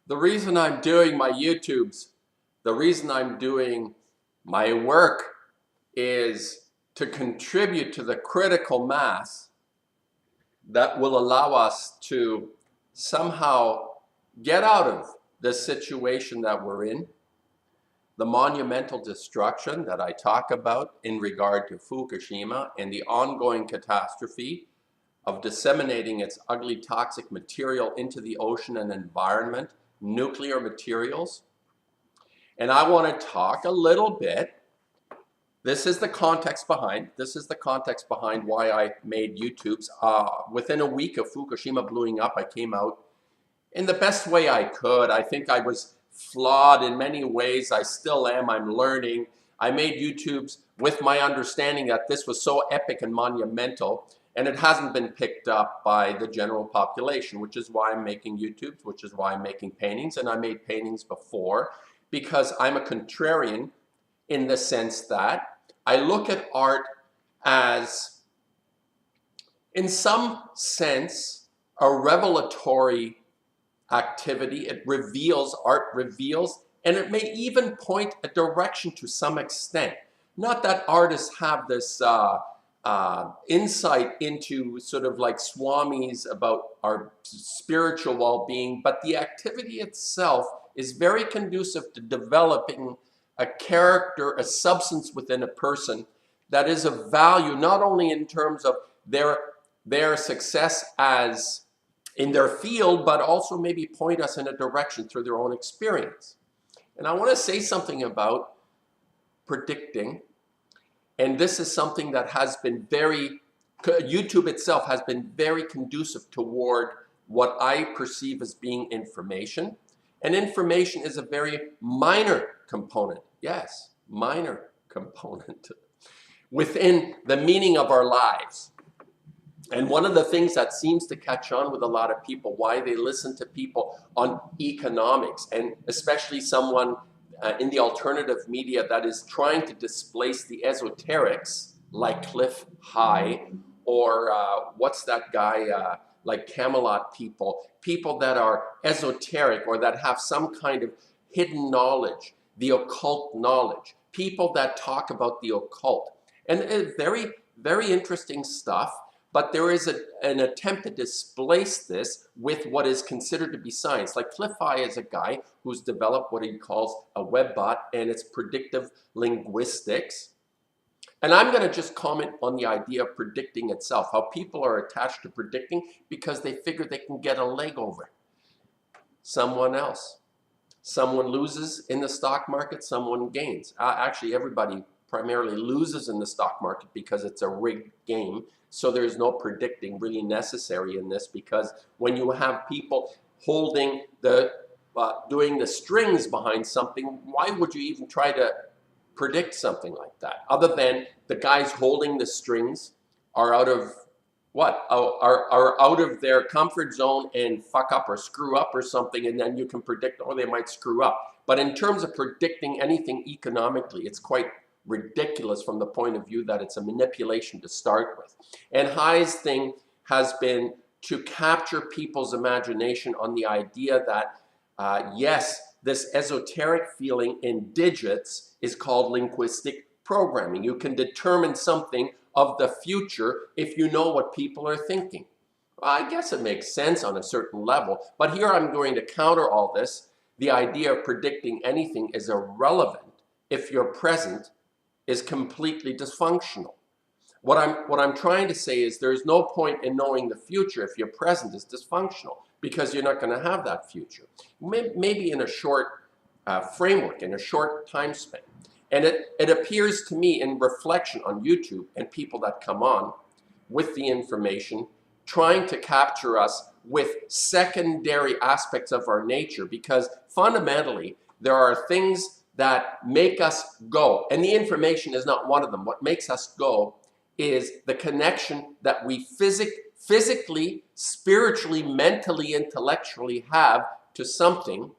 The reason I'm doing my YouTubes, the reason I'm doing my work is to contribute to the critical mass that will allow us to somehow get out of the situation that we're in, the monumental destruction that I talk about in regard to Fukushima and the ongoing catastrophe of disseminating its ugly toxic material into the ocean and environment, nuclear materials. And I want to talk a little bit. This is the context behind why I made YouTubes. Within a week of Fukushima blowing up, I came out in the best way I could. I think I was flawed in many ways. I still am. I'm learning. I made YouTubes with my understanding that this was so epic and monumental, and it hasn't been picked up by the general population, which is why I'm making YouTubes, which is why I'm making paintings. And I made paintings before because I'm a contrarian in the sense that I look at art as, in some sense, a revelatory activity. It reveals, art reveals, and it may even point a direction to some extent. Not that artists have this insight into sort of like swamis about our spiritual well-being, but the activity itself is very conducive to developing a character, a substance within a person that is of value, not only in terms of their success as in their field, but also maybe point us in a direction through their own experience. And I want to say something about predicting. And this is something that has been YouTube itself has been very conducive toward what I perceive as being information. And information is a very minor component, yes, minor component within the meaning of our lives. And one of the things that seems to catch on with a lot of people, why they listen to people on economics, and especially someone in the alternative media that is trying to displace the esoterics, like Cliff High, or what's that guy, like Camelot people that are esoteric or that have some kind of hidden knowledge, the occult knowledge, people that talk about the occult. And very, very interesting stuff. But there is an attempt to displace this with what is considered to be science. Like Cliff High is a guy who's developed what he calls a web bot, and it's predictive linguistics. And I'm going to just comment on the idea of predicting itself, how people are attached to predicting because they figure they can get a leg over someone else. Someone loses in the stock market, someone gains. Actually, everybody primarily loses in the stock market because it's a rigged game. So there's no predicting really necessary in this, because when you have people holding doing the strings behind something, why would you even try to predict something like that? Other than the guys holding the strings are out of what? Are out of their comfort zone and fuck up or screw up or something, and then you can predict, oh, they might screw up. But in terms of predicting anything economically, it's quite ridiculous from the point of view that it's a manipulation to start with. And High's thing has been to capture people's imagination on the idea that, yes, this esoteric feeling in digits is called linguistic programming. You can determine something of the future if you know what people are thinking. Well, I guess it makes sense on a certain level, but here I'm going to counter all this. The idea of predicting anything is irrelevant if your present is completely dysfunctional. What I'm trying to say is there's no point in knowing the future if your present is dysfunctional, because you're not going to have that future. Maybe in a short framework, in a short time span. And it appears to me in reflection on YouTube and people that come on with the information, trying to capture us with secondary aspects of our nature, because fundamentally there are things that make us go, and the information is not one of them. What makes us go is the connection that we physically, spiritually, mentally, intellectually have to something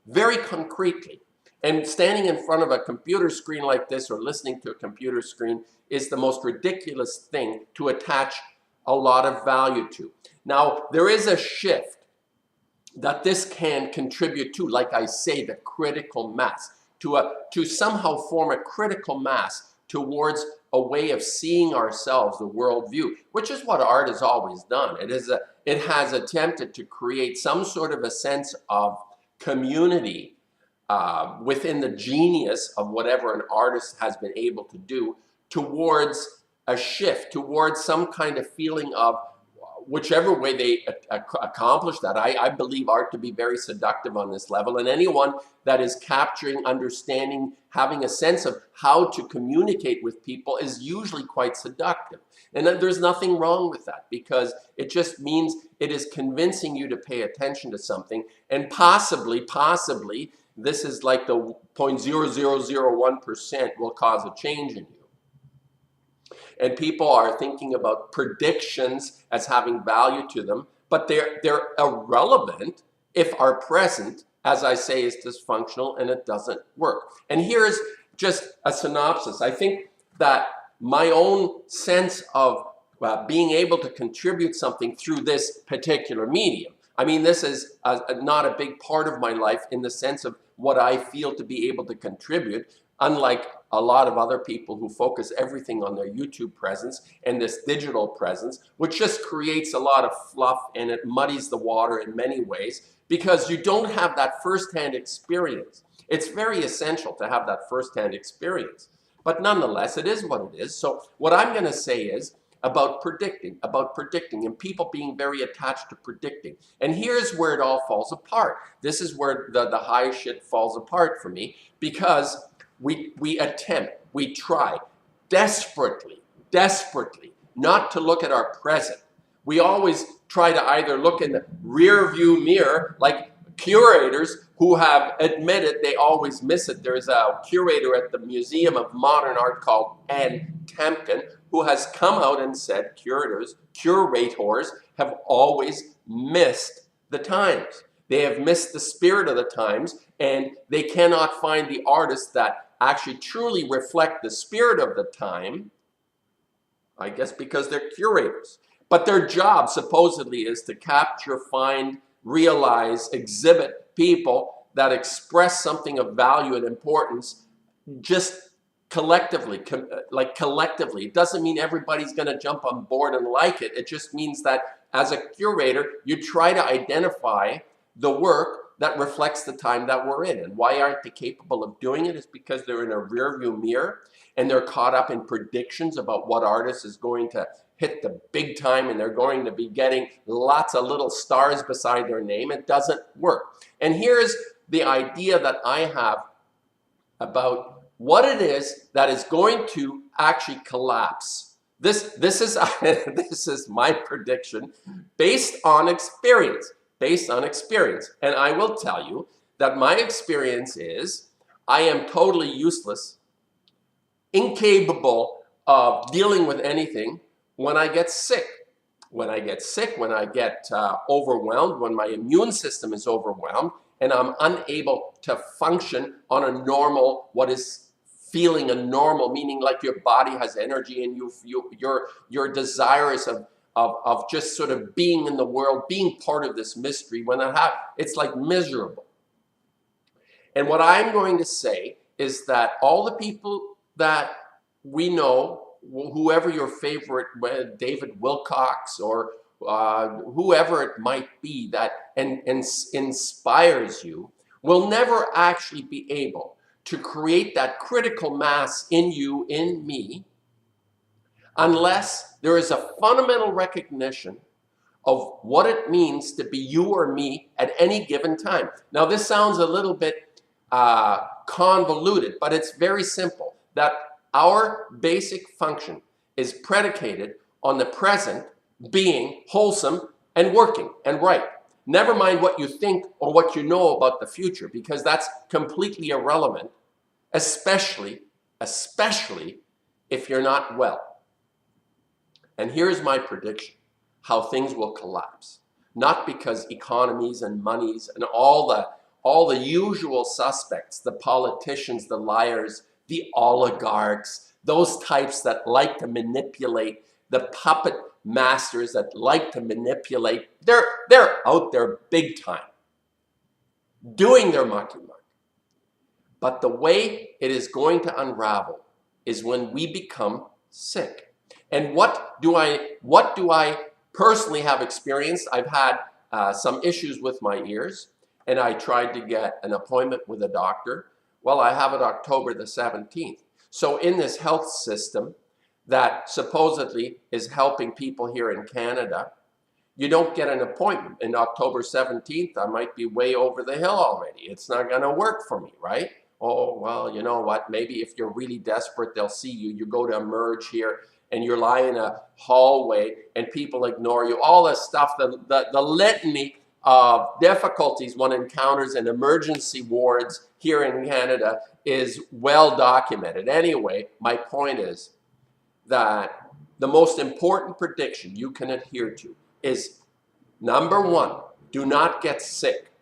very concretely. And standing in front of a computer screen like this or listening to a computer screen is the most ridiculous thing to attach a lot of value to. Now, there is a shift that this can contribute to, like I say, the critical mass, to somehow form a critical mass towards a way of seeing ourselves, the worldview, which is what art has always done. It has attempted to create some sort of a sense of community within the genius of whatever an artist has been able to do, towards a shift, towards some kind of feeling of, whichever way they accomplish that. I believe art to be very seductive on this level, and anyone that is capturing, understanding, having a sense of how to communicate with people is usually quite seductive. And there's nothing wrong with that, because it just means it is convincing you to pay attention to something, and possibly, this is like the 0.0001% will cause a change in you. And people are thinking about predictions as having value to them, but they're irrelevant if our present, as I say, is dysfunctional and it doesn't work. And here's just a synopsis. I think that my own sense of being able to contribute something through this particular medium, I mean, this is not a big part of my life in the sense of what I feel to be able to contribute, unlike a lot of other people who focus everything on their YouTube presence and this digital presence, which just creates a lot of fluff and it muddies the water in many ways, because you don't have that firsthand experience. It's very essential to have that firsthand experience. But nonetheless, it is what it is. So what I'm going to say is about predicting, and people being very attached to predicting. And here's where it all falls apart. This is where the high shit falls apart for me, because we attempt, we try desperately not to look at our present. We always try to either look in the rear view mirror, like curators who have admitted they always miss it. There's a curator at the Museum of Modern Art called Anne Tamkin, who has come out and said curators have always missed the times. They have missed the spirit of the times, and they cannot find the artists that actually truly reflect the spirit of the time, I guess because they're curators. But their job supposedly is to capture, find, realize, exhibit people that express something of value and importance just collectively, collectively. It doesn't mean everybody's going to jump on board and like it. It just means that as a curator, you try to identify the work that reflects the time that we're in. And why aren't they capable of doing it? Is because they're in a rear view mirror and they're caught up in predictions about what artist is going to hit the big time and they're going to be getting lots of little stars beside their name. It doesn't work. And here's the idea that I have about what it is that is going to actually collapse. This is this is my prediction based on experience. And I will tell you that my experience is I am totally useless, incapable of dealing with anything when I get sick. When I get overwhelmed, when my immune system is overwhelmed, and I'm unable to function on a normal, what is feeling a normal, meaning like your body has energy and you're desirous of just sort of being in the world, being part of this mystery. When that happens, it's like miserable. And what I'm going to say is that all the people that we know, whoever your favorite, David Wilcox or whoever it might be that inspires you, will never actually be able to create that critical mass in you, in me, unless there is a fundamental recognition of what it means to be you or me at any given time. Now, this sounds a little bit convoluted, but it's very simple, that our basic function is predicated on the present being wholesome and working and right. Never mind what you think or what you know about the future, because that's completely irrelevant, especially if you're not well. And here's my prediction, how things will collapse. Not because economies and monies and all the usual suspects, the politicians, the liars, the oligarchs, those types that like to manipulate, the puppet masters that like to manipulate, they're out there big time. doing their mucky muck. But the way it is going to unravel is when we become sick. And what do I personally have experienced? I've had some issues with my ears, and I tried to get an appointment with a doctor. Well, I have it October the 17th. So in this health system that supposedly is helping people here in Canada, you don't get an appointment. In October 17th, I might be way over the hill already. It's not going to work for me, right? Oh, well, you know what? Maybe if you're really desperate, they'll see you. You go to emerge here and you're lying in a hallway and people ignore you. All this stuff, the litany of difficulties one encounters in emergency wards here in Canada is well documented. Anyway, my point is that the most important prediction you can adhere to is, number one, do not get sick.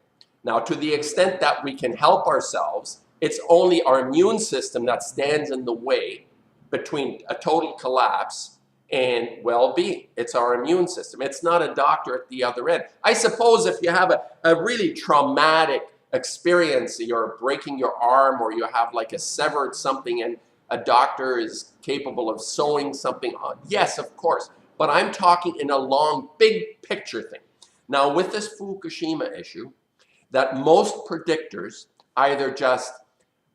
Now, to the extent that we can help ourselves, it's only our immune system that stands in the way between a total collapse and well-being. It's our immune system. It's not a doctor at the other end. I suppose if you have a really traumatic experience, you're breaking your arm or you have like a severed something and a doctor is capable of sewing something on. Yes, of course. But I'm talking in a long, big picture thing. Now, with this Fukushima issue, that most predictors either just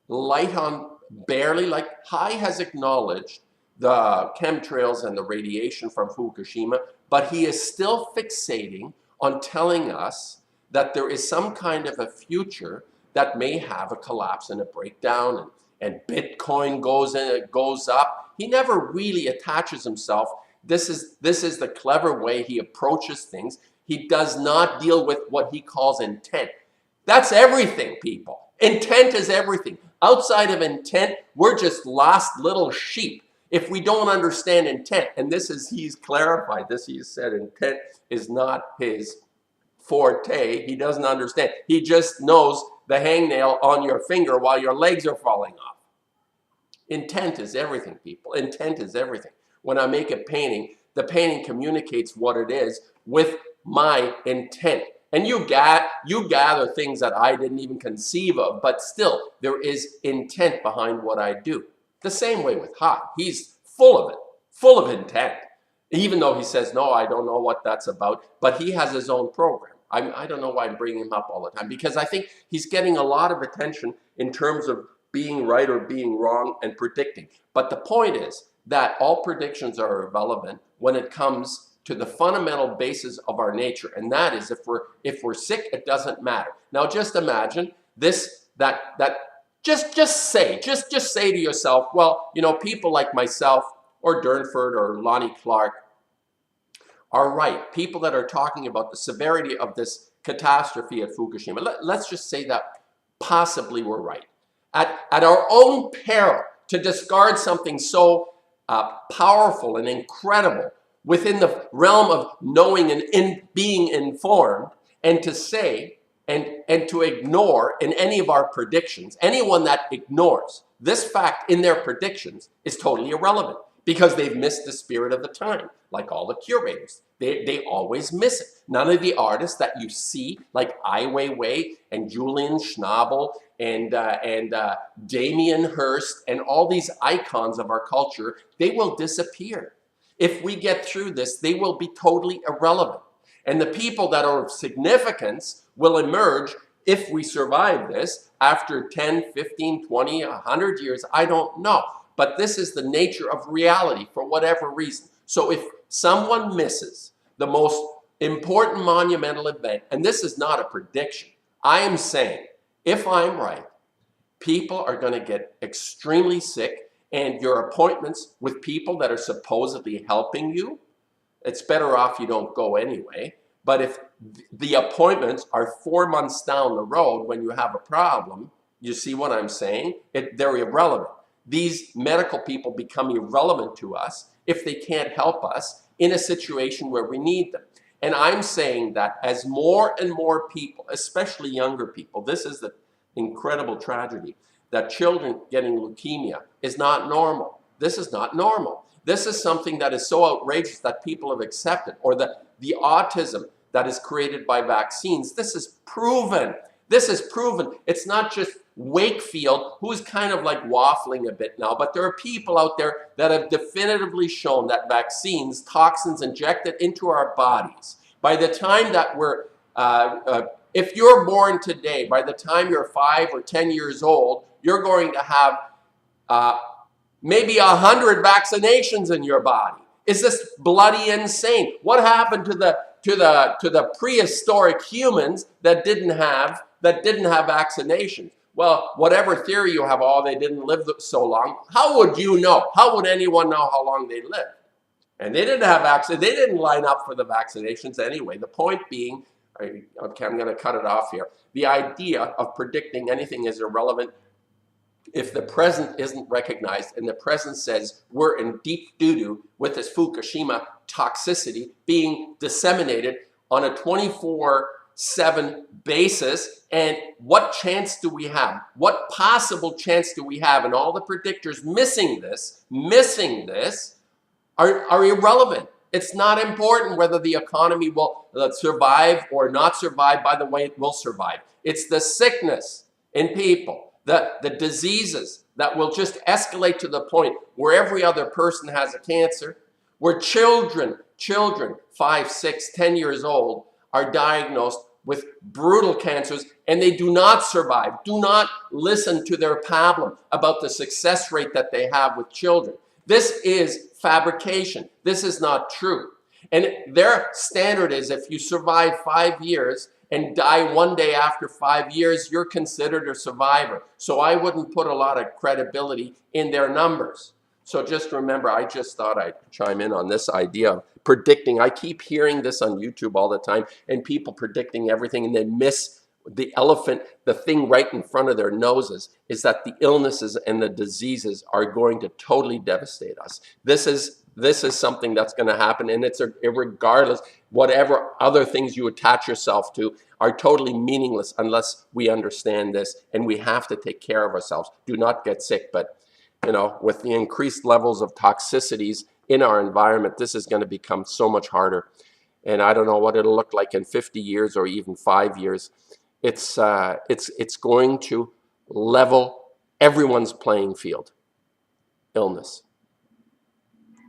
light on barely, like Hai has acknowledged the chemtrails and the radiation from Fukushima, but he is still fixating on telling us that there is some kind of a future that may have a collapse and a breakdown, and Bitcoin goes up. He never really attaches himself. This is the clever way he approaches things. He does not deal with what he calls intent. That's everything, people. Intent is everything. Outside of intent, we're just lost little sheep. If we don't understand intent, and he's clarified this, he said intent is not his forte. He doesn't understand. He just knows the hangnail on your finger while your legs are falling off. Intent is everything, people. Intent is everything. When I make a painting, the painting communicates what it is with my intent. And you gather things that I didn't even conceive of, but still, there is intent behind what I do. The same way with Hai. He's full of it, full of intent. Even though he says, no, I don't know what that's about, but he has his own program. I don't know why I'm bringing him up all the time, because I think he's getting a lot of attention in terms of being right or being wrong and predicting. But the point is that all predictions are irrelevant when it comes to the fundamental basis of our nature, and that is if we're sick, it doesn't matter. Now, just imagine this, just say to yourself, well, you know, people like myself or Durnford or Lonnie Clark are right. People that are talking about the severity of this catastrophe at Fukushima. Let's just say that possibly we're right. At our own peril, to discard something so powerful and incredible within the realm of knowing and being informed, and to say and to ignore in any of our predictions, anyone that ignores this fact in their predictions is totally irrelevant, because they've missed the spirit of the time, like all the curators. They always miss it. None of the artists that you see, like Ai Weiwei and Julian Schnabel and Damien Hirst and all these icons of our culture, they will disappear. If we get through this, they will be totally irrelevant. And the people that are of significance will emerge if we survive this after 10, 15, 20, 100 years. I don't know. But this is the nature of reality for whatever reason. So if someone misses the most important monumental event, and this is not a prediction, I am saying, if I'm right, people are going to get extremely sick, and your appointments with people that are supposedly helping you, it's better off you don't go anyway. But if the appointments are 4 months down the road when you have a problem, you see what I'm saying? They're irrelevant. These medical people become irrelevant to us if they can't help us in a situation where we need them. And I'm saying that as more and more people, especially younger people, this is the incredible tragedy, that children getting leukemia is not normal. This is not normal. This is something that is so outrageous that people have accepted, or the autism that is created by vaccines. This is proven This is proven. It's not just Wakefield, who's kind of like waffling a bit now, but there are people out there that have definitively shown that vaccines, toxins injected into our bodies, by the time that we're, if you're born today, by the time you're 5 or 10 years old, you're going to have maybe 100 vaccinations in your body. Is this bloody insane? What happened to the prehistoric humans that didn't have vaccinations? Well, whatever theory you have, they didn't live so long. How would you know? How would anyone know how long they lived? And they didn't have vaccine. They didn't line up for the vaccinations anyway. The point being, okay, I'm going to cut it off here. The idea of predicting anything is irrelevant if the present isn't recognized, and the present says we're in deep doo-doo with this Fukushima toxicity being disseminated on a 24/7 basis. And what chance do we have? What possible chance do we have? And all the predictors missing this are irrelevant. It's not important whether the economy will survive or not survive. By the way, it will survive. It's the sickness in people, the diseases that will just escalate to the point where every other person has a cancer, where children 5, 6, 10 years old are diagnosed with brutal cancers and they do not survive. Do not listen to their pablum about the success rate that they have with children. This is fabrication. This is not true. And their standard is if you survive 5 years and die one day after 5 years, you're considered a survivor. So I wouldn't put a lot of credibility in their numbers. So just remember, I just thought I'd chime in on this idea of predicting. I keep hearing this on YouTube all the time, and people predicting everything, and they miss the elephant, the thing right in front of their noses, is that the illnesses and the diseases are going to totally devastate us. This is something that's going to happen, and it's regardless, whatever other things you attach yourself to are totally meaningless unless we understand this, and we have to take care of ourselves. Do not get sick, but with the increased levels of toxicities in our environment, this is going to become so much harder. And I don't know what it'll look like in 50 years or even 5 years. It's going to level everyone's playing field. Illness.